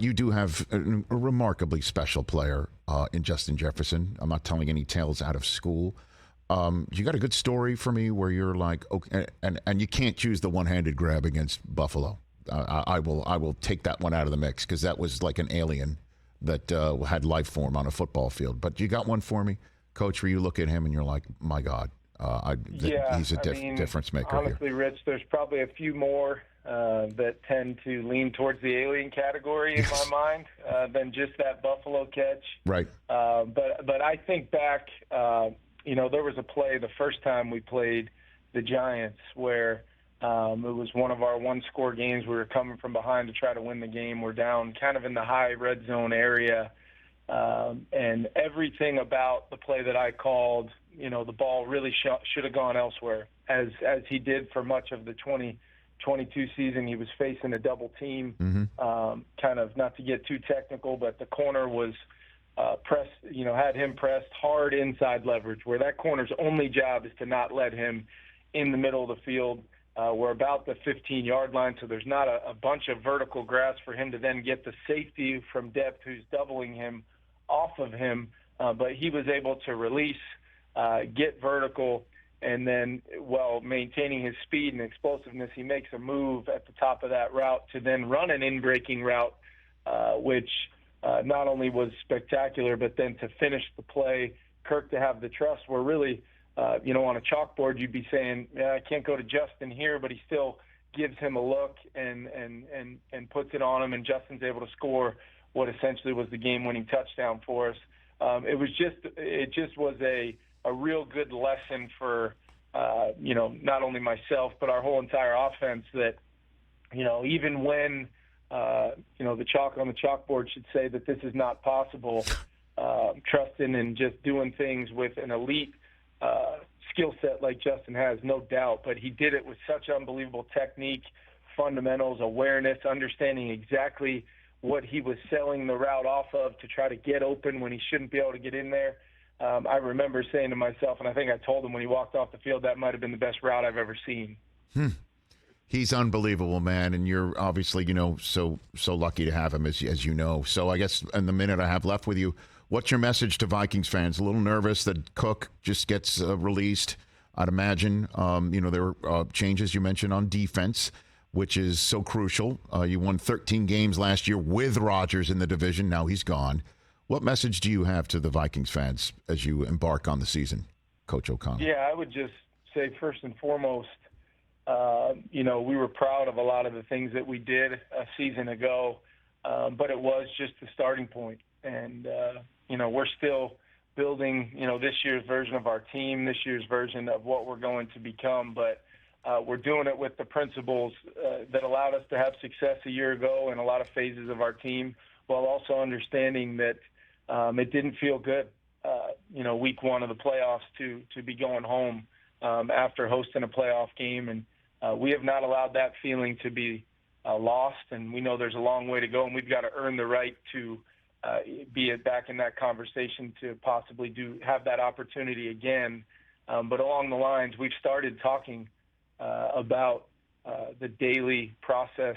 you do have a remarkably special player in Justin Jefferson. I'm not telling any tales out of school. You got a good story for me where you're like, okay, and you can't choose the one-handed grab against Buffalo. I will take that one out of the mix because that was like an alien that had life form on a football field. But you got one for me, Coach, where you look at him and you're like, my God, he's a difference maker. Honestly, here. Rich, there's probably a few more that tend to lean towards the alien category in my mind than just that Buffalo catch. Right. But I think back, there was a play the first time we played the Giants where it was one of our one-score games. We were coming from behind to try to win the game. We're down kind of in the high red zone area. And everything about the play that I called, the ball really should have gone elsewhere, as he did for much of the 2022 season. He was facing a double team, kind of, not to get too technical, but the corner was pressed, had him pressed hard inside leverage, where that corner's only job is to not let him in the middle of the field. We're about the 15-yard line, so there's not a bunch of vertical grass for him to then get the safety from depth who's doubling him off of him. But he was able to release, get vertical, and then while maintaining his speed and explosiveness, he makes a move at the top of that route to then run an in-breaking route, which not only was spectacular, but then to finish the play, Kirk to have the trust where really, on a chalkboard, you'd be saying, I can't go to Justin here, but he still gives him a look and puts it on him, and Justin's able to score what essentially was the game-winning touchdown for us. It just was a real good lesson for, not only myself, but our whole entire offense that, even when, the chalk on the chalkboard should say that this is not possible, trusting and just doing things with an elite skill set like Justin has, no doubt, but he did it with such unbelievable technique, fundamentals, awareness, understanding exactly what he was selling the route off of to try to get open when he shouldn't be able to get in there. I remember saying to myself, and I think I told him when he walked off the field, that might have been the best route I've ever seen. He's unbelievable, man, and you're obviously, so lucky to have him, as you know. So I guess in the minute I have left with you, what's your message to Vikings fans? A little nervous that Cook just gets released, I'd imagine. There are changes you mentioned on defense, which is so crucial. You won 13 games last year with Rodgers in the division. Now he's gone. What message do you have to the Vikings fans as you embark on the season, Coach O'Connell? Yeah, I would just say first and foremost, we were proud of a lot of the things that we did a season ago, but it was just the starting point. And, we're still building, this year's version of our team, this year's version of what we're going to become. But we're doing it with the principles that allowed us to have success a year ago in a lot of phases of our team, while also understanding that it didn't feel good, week one of the playoffs to be going home after hosting a playoff game. And we have not allowed that feeling to be lost, and we know there's a long way to go, and we've got to earn the right to be back in that conversation to possibly have that opportunity again. But along the lines, we've started talking about the daily process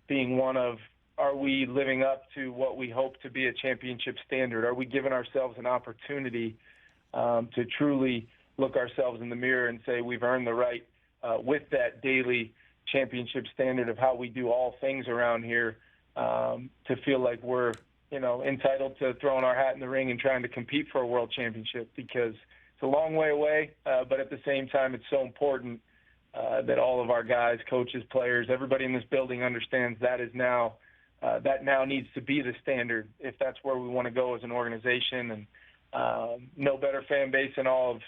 being one of, are we living up to what we hope to be a championship standard? Are we giving ourselves an opportunity to truly look ourselves in the mirror and say we've earned the right with that daily championship standard of how we do all things around here to feel like we're, entitled to throwing our hat in the ring and trying to compete for a world championship, because it's a long way away, but at the same time, it's so important that all of our guys, coaches, players, everybody in this building understands that now needs to be the standard if that's where we want to go as an organization. And no better fan base in all of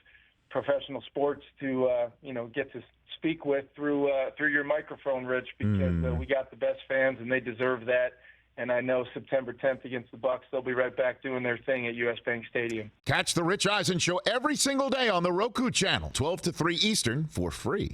professional sports to get to speak with through your microphone, Rich, because we got the best fans and they deserve that. And I know September 10th against the Bucs, they'll be right back doing their thing at US Bank Stadium. Catch the Rich Eisen Show every single day on the Roku channel, 12 to 3 Eastern, for free.